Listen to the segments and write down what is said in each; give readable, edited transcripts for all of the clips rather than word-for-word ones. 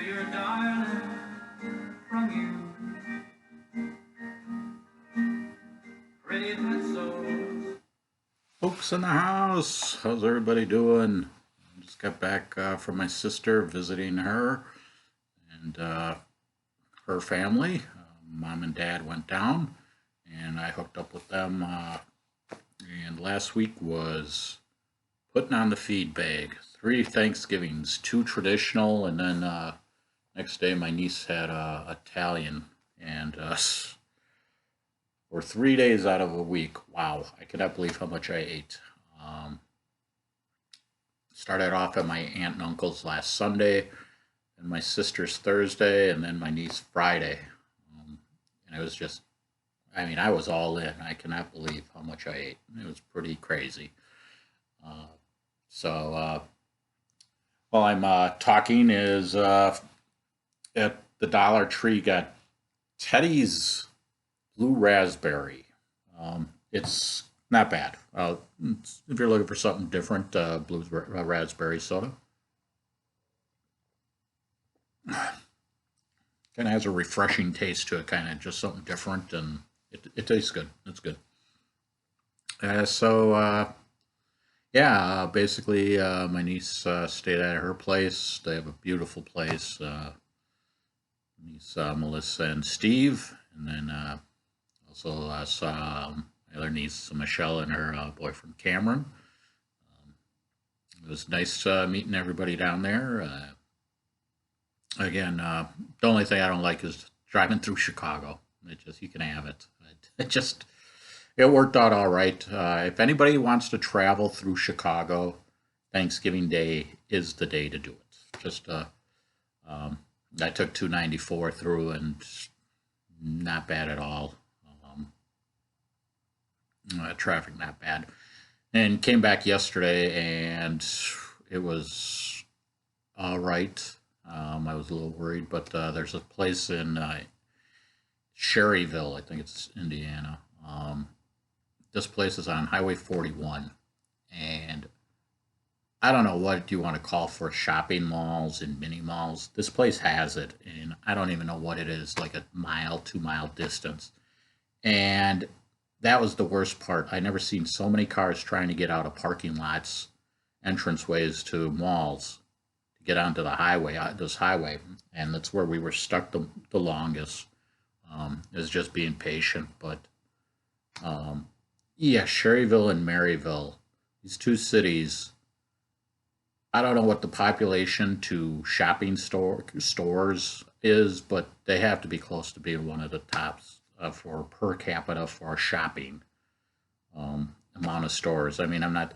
your darling from you. Pretty pencils. Folks in the house, how's everybody doing? Just got back from my sister visiting her and her family. Mom and dad went down, and I hooked up with them. And last week was putting on the feed bag. 3 Thanksgivings, 2 traditional, and then next day my niece had Italian, and for 3 days out of a week. Wow, I cannot believe how much I ate. Um, Started off at my aunt and uncle's last Sunday, and my sister's Thursday, and then my niece Friday. And it was just, I mean, I was all in. I cannot believe how much I ate. It was pretty crazy. Uh, so while I'm talking, is at the Dollar Tree got Teddy's Blue Raspberry. It's not bad. If you're looking for something different, blue raspberry soda kind of has a refreshing taste to it, kind of just something different, and it tastes good. It's good. Yeah, basically, my niece stayed at her place. They have a beautiful place. Niece Melissa and Steve, and then also saw my other niece Michelle and her boyfriend Cameron. It was nice meeting everybody down there. Again, the only thing I don't like is driving through Chicago. It just you can have it. It just it worked out all right. If anybody wants to travel through Chicago, Thanksgiving Day is the day to do it. Just um, I took 294 through and not bad at all. Um, Traffic not bad. And came back yesterday and it was all right. I was a little worried, but there's a place in Sherryville, I think it's Indiana. This place is on Highway 41, and I don't know what you want to call for shopping malls and mini malls. This place has it, and I don't even know what it is, like a mile, 2 mile distance. And that was the worst part. I never seen so many cars trying to get out of parking lots, entranceways to malls to get onto the highway, this highway, and that's where we were stuck the longest. Is just being patient, but um, yeah, Sherryville and Maryville, these two cities. I don't know what the population to shopping stores is, but they have to be close to being one of the tops for per capita for shopping amount of stores. I mean, I'm not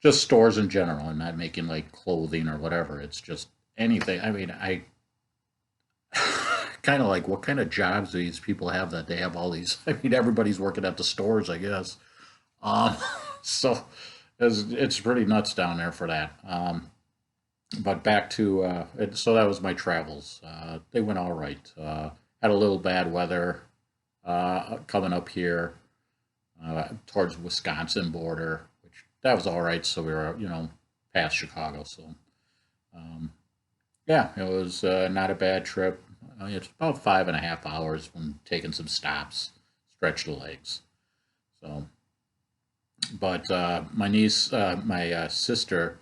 just stores in general. I'm not making like clothing or whatever. It's just anything. I mean, I kind of like what kind of jobs do these people have that they have all these? I mean, everybody's working at the stores, I guess. Um, so it's pretty nuts down there for that. But back to so that was my travels. They went all right. Had a little bad weather coming up here towards Wisconsin border, which that was all right. So we were past Chicago. So um, yeah, it was not a bad trip. It's about 5.5 hours when taking some stops, stretch the legs. So, but my sister,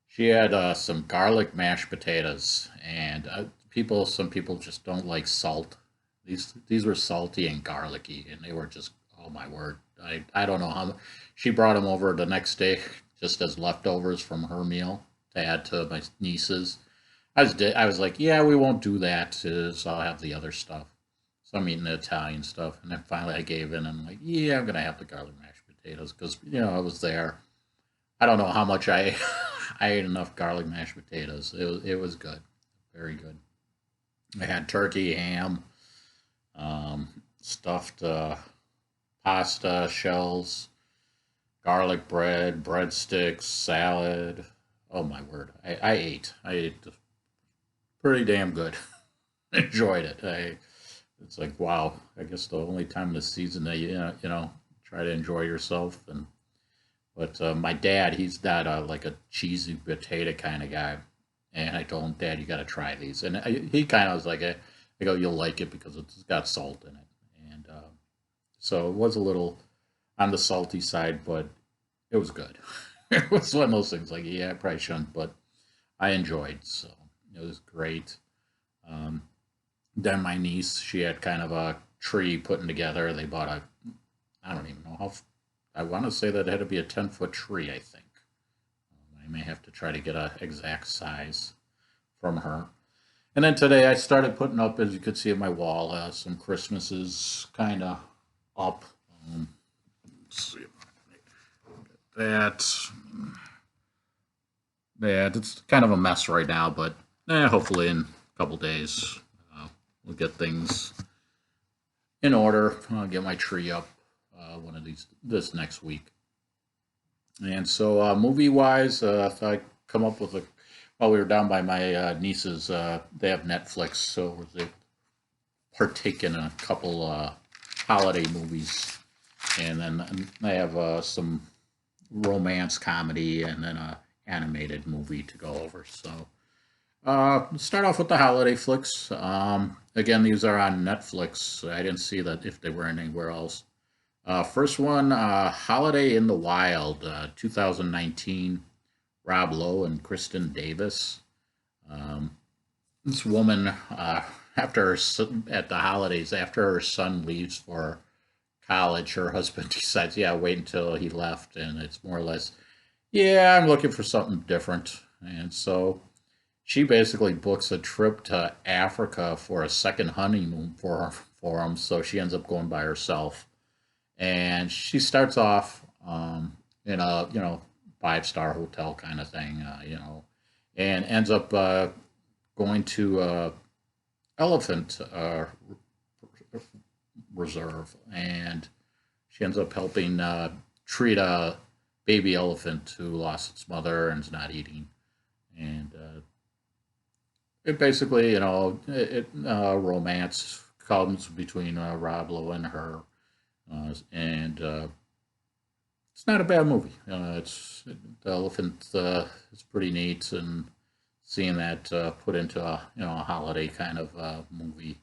she had some garlic mashed potatoes, and some people just don't like salt. These were salty and garlicky, and they were just oh my word. I don't know how she brought them over the next day just as leftovers from her meal to add to my nieces. I was like, yeah, we won't do that. So I'll have the other stuff. So I'm eating the Italian stuff, and then finally I gave in. And I'm like, yeah, I'm gonna have the garlic mashed potatoes because I was there. I don't know how much I I ate enough garlic mashed potatoes. It was good, very good. I had turkey, ham, stuffed pasta shells, garlic bread, breadsticks, salad. Oh my word, I ate. I ate pretty damn good. Enjoyed it. It's like wow. I guess the only time of the season that you try to enjoy yourself. And but my dad, he's not like a cheesy potato kind of guy, And I told him, Dad, you got to try these. And he kind of was like, I go, you'll like it because it's got salt in it. And so it was a little on the salty side, but it was good. It was one of those things like, yeah, I probably shouldn't, but I enjoyed. So it was great. Um, then my niece, she had kind of a tree putting together. They bought a, I don't even know how, I want to say that it had to be a 10-foot tree, I think. I may have to try to get a exact size from her. And then today I started putting up, as you could see on my wall, some Christmases kind of up. Let's see that. Yeah, it's kind of a mess right now, but hopefully in a couple days we'll get things in order. I'll get my tree up one of these this next week. And so movie wise, I thought I'd come up with a. While we were down by my nieces, they have Netflix, so they partake in a couple holiday movies, and then they have some romance comedy, and then a animated movie to go over. So start off with the holiday flicks. Again, these are on Netflix. I didn't see that if they were anywhere else. First one, Holiday in the Wild, 2019. Rob Lowe and Kristen Davis. Um, this woman, after at the holidays, after her son leaves for college, her husband decides, yeah, wait until he left, and it's more or less, yeah, I'm looking for something different, and so she basically books a trip to Africa for a second honeymoon for him. So she ends up going by herself, and she starts off in a five-star hotel kind of thing, and ends up going to elephant reserve, and she ends up helping treat a baby elephant who lost its mother and is not eating, and it basically, romance comes between Rob Lowe and her, and it's not a bad movie. It's the elephant. It's pretty neat, and seeing that put into a holiday kind of movie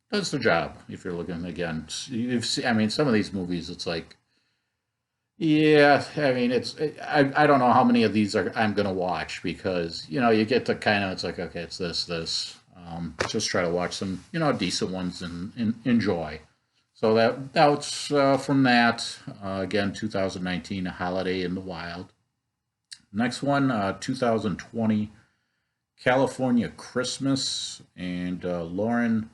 does the job. If you're looking again, I mean, some of these movies, it's like, yeah, I mean, I don't know how many of these are I'm gonna watch because you get to kind of, it's like, okay, it's this. Just try to watch some decent ones and enjoy. So that's from that. Again, 2019, A Holiday in the Wild. Next one, 2020, California Christmas, and Lauren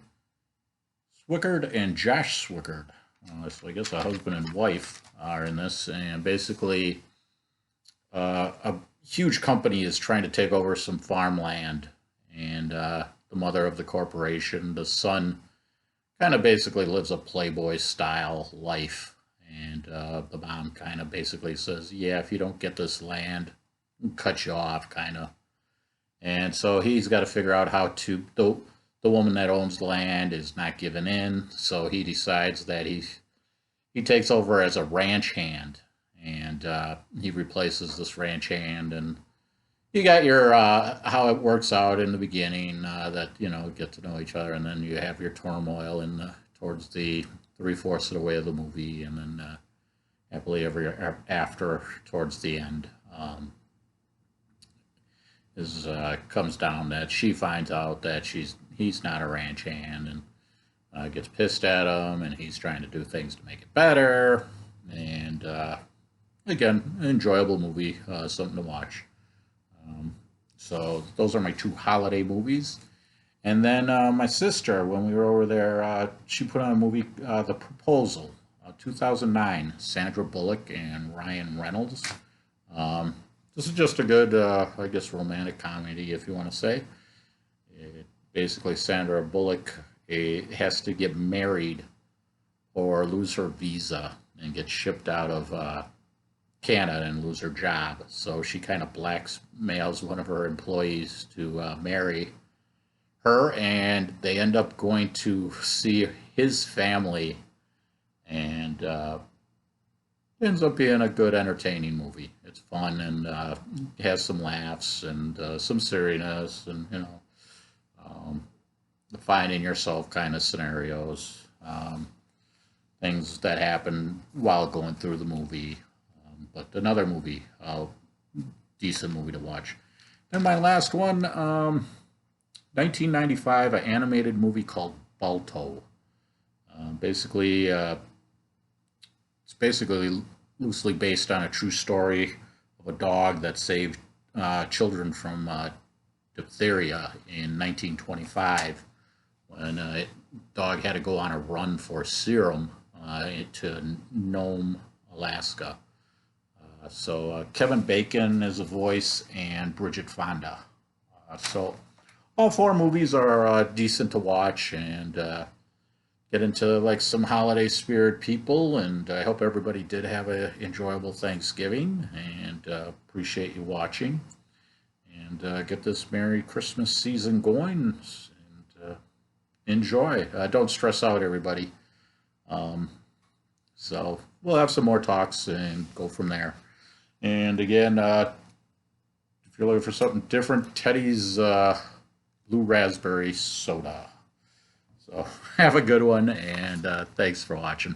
Swickard and Josh Swickard. So I guess a husband and wife are in this, and basically a huge company is trying to take over some farmland, and the mother of the corporation, the son, kind of basically lives a playboy style life, and the mom kind of basically says, yeah, if you don't get this land, we'll cut you off, kind of. And so he's got to figure out how to, the woman that owns the land is not giving in, so he decides that he takes over as a ranch hand, and he replaces this ranch hand. And you got your how it works out in the beginning, that get to know each other, and then you have your turmoil in towards the three-fourths of the way of the movie, and then happily ever after towards the end, is comes down that she finds out that he's not a ranch hand, and gets pissed at him, and he's trying to do things to make it better. And again, an enjoyable movie, something to watch. So those are my two holiday movies. And then my sister, when we were over there, she put on a movie, The Proposal, 2009, Sandra Bullock and Ryan Reynolds. This is just a good, I guess, romantic comedy, if you want to say. Basically, Sandra Bullock has to get married or lose her visa and get shipped out of Canada and lose her job. So she kind of blackmails one of her employees to marry her, and they end up going to see his family, and ends up being a good, entertaining movie. It's fun and has some laughs and some seriousness, and um, the finding yourself kind of scenarios, things that happen while going through the movie. But another movie, decent movie to watch. And my last one, 1995, an animated movie called Balto. Basically, it's basically loosely based on a true story of a dog that saved children from diphtheria in 1925 when a dog had to go on a run for serum to Nome, Alaska. Kevin Bacon is a voice and Bridget Fonda. So all four movies are decent to watch and get into like some holiday spirit people. And I hope everybody did have an enjoyable Thanksgiving and appreciate you watching. And get this Merry Christmas season going and enjoy. Don't stress out, everybody. Um, so we'll have some more talks and go from there. And again, if you're looking for something different, Teddy's Blue Raspberry Soda. So have a good one, and thanks for watching.